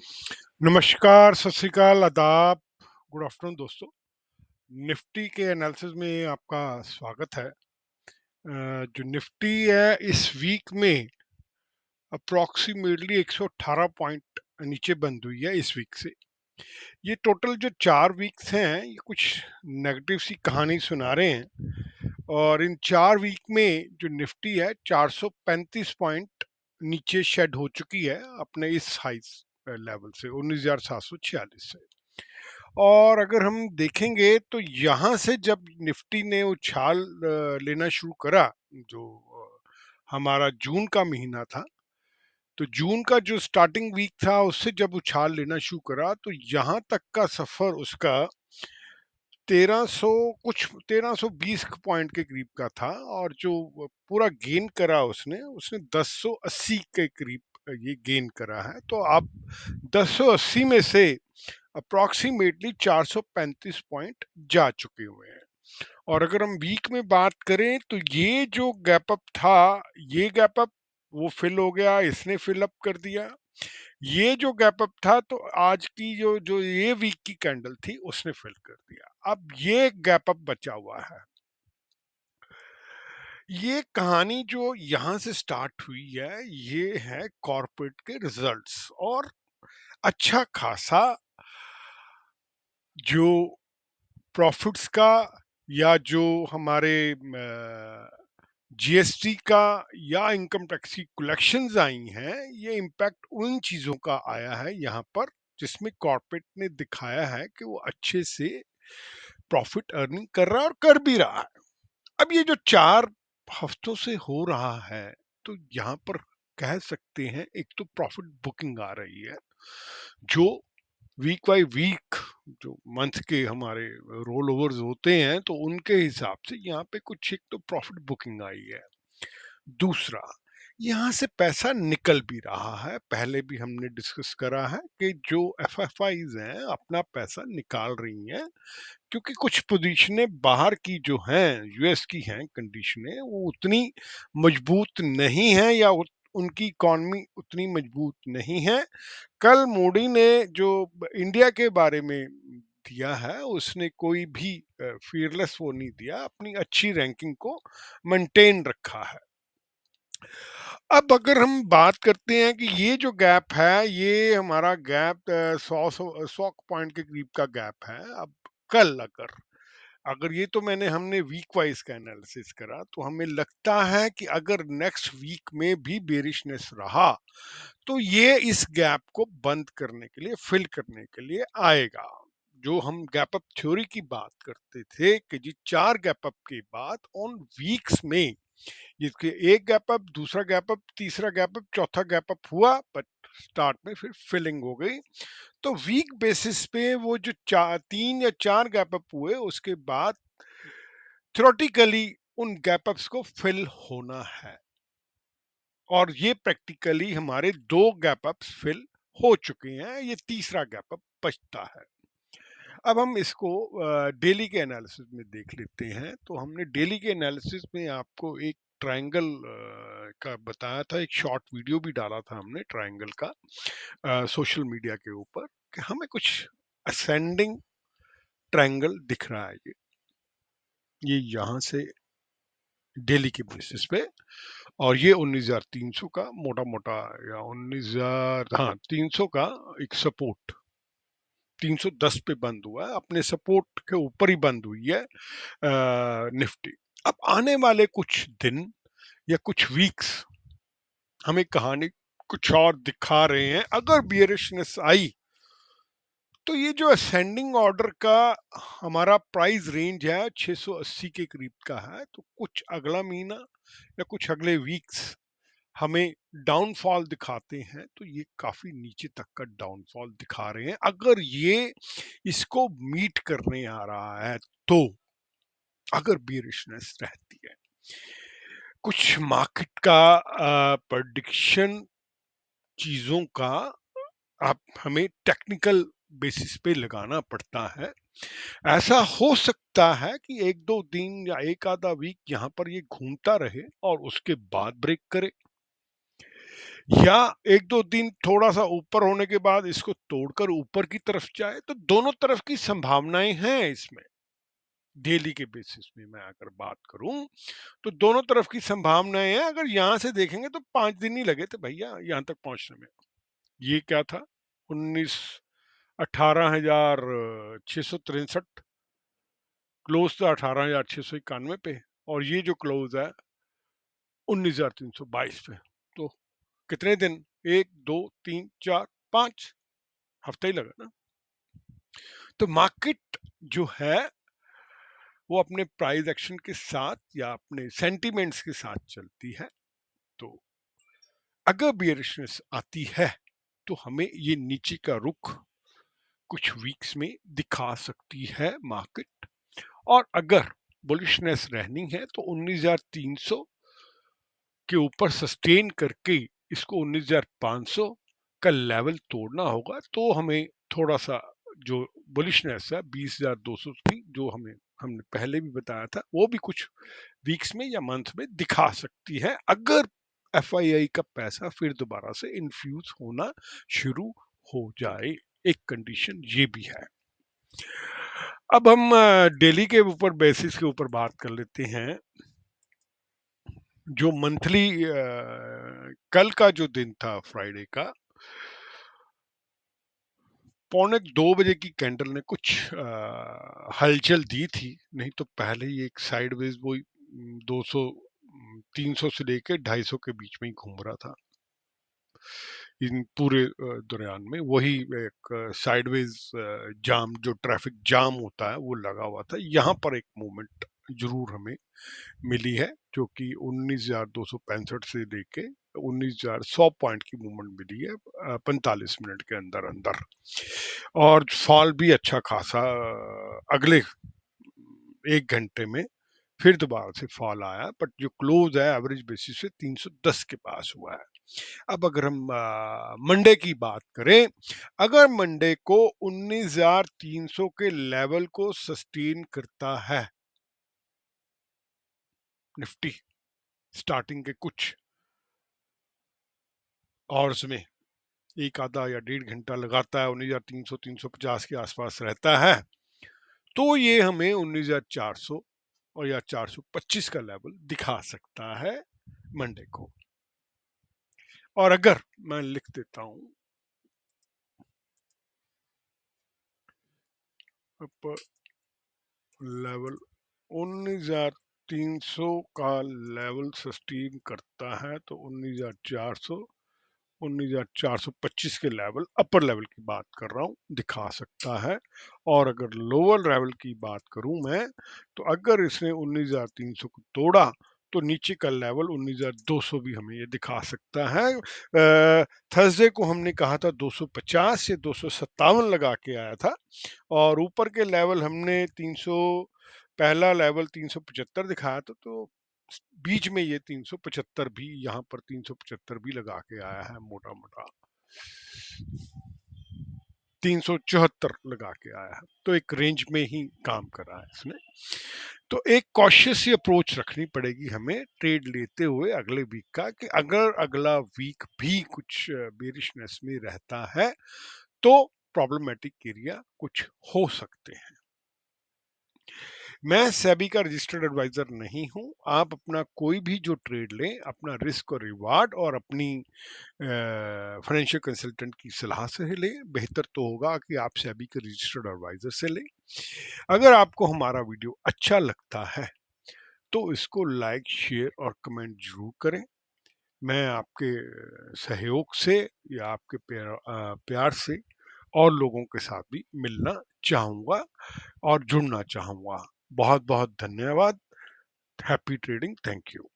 नमस्कार, सत श्री अकाल, आदाब, गुड आफ्टरनून दोस्तों। निफ्टी के एनालिसिस में आपका स्वागत है। जो निफ्टी है इस वीक में अप्रॉक्सिमेटली 118 पॉइंट नीचे बंद हुई है इस वीक से। ये टोटल जो 4 वीक्स हैं, ये कुछ नेगेटिव सी कहानी सुना रहे हैं और इन 4 वीक में जो निफ्टी है 435 पॉइंट नीचे शेड हो चुकी है अपने इस हाई लेवल से 19,746 से। और अगर हम देखेंगे तो यहाँ से जब निफ्टी ने उछाल लेना शुरू करा, जो हमारा जून का महीना था, तो जून का जो स्टार्टिंग वीक था उससे जब उछाल लेना शुरू करा तो यहाँ तक का सफर उसका 1300 कुछ 1320 पॉइंट के करीब का था और जो पूरा गेन करा उसने उसने 1080 के करीब ये गेन करा है। तो आप 1080 में से अप्रॉक्सीमेटली 435 पॉइंट जा चुके हुए हैं। और अगर हम वीक में बात करें तो ये जो गैप अप था, ये गैप अप वो फिल हो गया, इसने फिल अप कर दिया। ये जो गैप अप था तो आज की जो जो ये वीक की कैंडल थी उसने फिल कर दिया। अब ये गैप अप बचा हुआ है। ये कहानी जो यहाँ से स्टार्ट हुई है ये है कॉर्पोरेट के रिजल्ट्स और अच्छा खासा जो प्रॉफिट्स का या जो हमारे जीएसटी का या इनकम टैक्स की कलेक्शंस आई हैं, ये इम्पैक्ट उन चीज़ों का आया है यहाँ पर जिसमें कॉर्पोरेट ने दिखाया है कि वो अच्छे से प्रॉफिट अर्निंग कर रहा है और कर भी रहा है। अब ये जो 4 हफ्तों से हो रहा है, तो यहाँ पर कह सकते हैं एक तो प्रॉफिट बुकिंग आ रही है, जो वीक बाय वीक जो मंथ के हमारे रोल ओवर्स होते हैं तो उनके हिसाब से यहाँ पे कुछ एक तो प्रॉफिट बुकिंग आई है। दूसरा, यहाँ से पैसा निकल भी रहा है। पहले भी हमने डिस्कस करा है कि जो एफएफआईज हैं अपना पैसा निकाल रही हैं, क्योंकि कुछ पोजीशनें बाहर की जो हैं, यूएस की हैं कंडीशनें, वो उतनी मजबूत नहीं है या उनकी इकॉनमी उतनी मजबूत नहीं है। कल मोदी ने जो इंडिया के बारे में दिया है उसने कोई भी फियरलेस वो नहीं दिया, अपनी अच्छी रैंकिंग को मेंटेन रखा है। अब अगर हम बात करते हैं कि ये जो गैप है ये हमारा गैप 100 पॉइंट के करीब का गैप है। अब कल अगर अगर ये तो हमने वीक वाइज का एनालिसिस करा तो हमें लगता है कि अगर नेक्स्ट वीक में भी बेरिशनेस रहा तो ये इस गैप को बंद करने के लिए, फिल करने के लिए आएगा। जो हम गैप अप थ्योरी की बात करते थे कि जी 4 गैप अप के बाद ऑन वीक्स में इसके एक गैप अप, दूसरा गैप अप, तीसरा गैप अप, चौथा गैप अप हुआ, बट स्टार्ट में फिर फिलिंग हो गई। तो वीक बेसिस पे वो जो 3 या 4 गैप अप हुए उसके बाद थ्योरेटिकली उन गैप अप्स को फिल होना है और ये प्रैक्टिकली हमारे 2 गैप अप्स फिल हो चुके हैं, ये तीसरा गैप अप बचता है। अब हम इसको डेली के एनालिसिस में देख लेते हैं। तो हमने डेली के एनालिसिस में आपको एक ट्रायंगल का बताया था, एक शॉर्ट वीडियो भी डाला था हमने ट्रायंगल का सोशल मीडिया के ऊपर कि हमें कुछ असेंडिंग ट्रायंगल दिख रहा है। ये यहाँ से डेली के बेसिस पे और ये 19,300 का मोटा मोटा या 19,000, हाँ 300 का एक सपोर्ट 310 पे बंद हुआ है, अपने सपोर्ट के ऊपर ही बंद हुई है निफ्टी। अब आने वाले कुछ दिन या कुछ वीक्स हमें कहानी कुछ और दिखा रहे हैं। अगर बियरिशनेस आई तो ये जो असेंडिंग ऑर्डर का हमारा प्राइस रेंज है 680 के करीब का है, तो कुछ अगला महीना या कुछ अगले वीक्स हमें डाउनफॉल दिखाते हैं तो ये काफी नीचे तक का डाउनफॉल दिखा रहे हैं। अगर ये इसको मीट करने आ रहा है तो अगर बियरिशनेस रहती है, कुछ मार्केट का प्रेडिक्शन चीजों का आप हमें टेक्निकल बेसिस पे लगाना पड़ता है। ऐसा हो सकता है कि एक दो दिन या एक आधा वीक यहाँ पर ये घूमता रहे और उसके बाद ब्रेक करे। या 1-2 दिन थोड़ा-सा ऊपर होने के बाद इसको तोड़कर ऊपर की तरफ जाए, तो दोनों तरफ की संभावनाएँ हैं इसमें। डेली के बेसिस में मैं अगर बात करूँ, तो दोनों तरफ की संभावनाएँ हैं, अगर यहाँ से देखेंगे तो 5 दिन ही लगे थे भैया यहाँ तक पहुँचने में। ये क्या था? 19 18,663 क्लोज़ था 18,691 पे, और ये जो क्लोज़ है 19,322 पे। तो कितने दिन? 1, 2, 3, 4, 5 हफ्ता ही लगा ना। तो मार्केट जो है वो अपने प्राइस एक्शन के साथ या अपने सेंटिमेंट्स के साथ चलती है। तो अगर बियरिशनेस आती है तो हमें ये नीचे का रुख कुछ वीक्स में दिखा सकती है मार्केट, और अगर बुलिशनेस रहनी है तो 19,300 के ऊपर सस्टेन करके इसको 19,500 का लेवल तोड़ना होगा, तो हमें थोड़ा सा जो बुलिशनेस है 20,200 की, जो हमें हमने पहले भी बताया था, वो भी कुछ वीक्स में या मंथ में दिखा सकती है, अगर एफआईआई का पैसा फिर दोबारा से इन्फ्यूज होना शुरू हो जाए। एक कंडीशन ये भी है। अब हम डेली के ऊपर बेसिस के ऊपर बात कर लेते हैं। जो मंथली कल का जो दिन था फ्राइडे का, पौने 2 बजे की कैंडल ने कुछ हलचल दी थी, नहीं तो पहले ही एक साइडवेज वो 200 300 से लेके 250 के बीच में ही घूम रहा था। इन पूरे दौरान में वही एक साइडवेज जाम, जो ट्रैफिक जाम होता है वो लगा हुआ था। यहाँ पर एक मूवमेंट जरूर हमें मिली है, जो कि 19,265 से लेके 19,100 पॉइंट की मूवमेंट मिली है 45 मिनट के अंदर अंदर, और फॉल भी अच्छा खासा अगले 1 घंटे में फिर दोबारा से फॉल आया, बट जो क्लोज है एवरेज बेसिस से 310 के पास हुआ है। अब अगर हम मंडे की बात करें, अगर मंडे को 19,300 के लेवल को सस्टेन करता है निफ्टी, स्टार्टिंग के कुछ आवर्स में एक आधा या 1.5 घंटा लगाता है, 19,300 350 के आसपास रहता है, तो ये हमें 19,400 और या 425 का लेवल दिखा सकता है मंडे को। और अगर मैं लिख देता हूं अपर लेवल 19,300 का लेवल सस्टेन करता है, तो 19,400 19,425 के लेवल, अपर लेवल की बात कर रहा हूँ, दिखा सकता है। और अगर लोअर लेवल की बात करूं मैं, तो अगर इसने 19,300 को तोड़ा तो नीचे का लेवल 19,200 भी हमें ये दिखा सकता है। थर्सडे को हमने कहा था 250 से 257 लगा के आया था, और ऊपर के लेवल हमने 300, पहला लेवल 375 दिखाया था, तो बीच में ये 375 भी, यहाँ पर 375 भी लगा के आया है, मोटा मोटा 374 लगा के आया है, तो एक रेंज में ही काम कर रहा है इसने। तो एक कॉशियस अप्रोच रखनी पड़ेगी हमें ट्रेड लेते हुए अगले वीक का, कि अगर अगला वीक भी कुछ बेरिशनेस में रहता है तो प्रॉब्लमेटिक एरिया कुछ हो सकते हैं। मैं सेबी का रजिस्टर्ड एडवाइजर नहीं हूं। आप अपना कोई भी जो ट्रेड लें, अपना रिस्क और रिवार्ड और अपनी फाइनेंशियल कंसल्टेंट की सलाह से ही लें। बेहतर तो होगा कि आप सेबी के रजिस्टर्ड एडवाइजर से लें। अगर आपको हमारा वीडियो अच्छा लगता है तो इसको लाइक, शेयर और कमेंट जरूर करें। मैं आपके सहयोग से या आपके प्यार से और लोगों के साथ भी मिलना चाहूँगा और जुड़ना चाहूँगा। बहुत बहुत धन्यवाद। Happy trading. Thank you.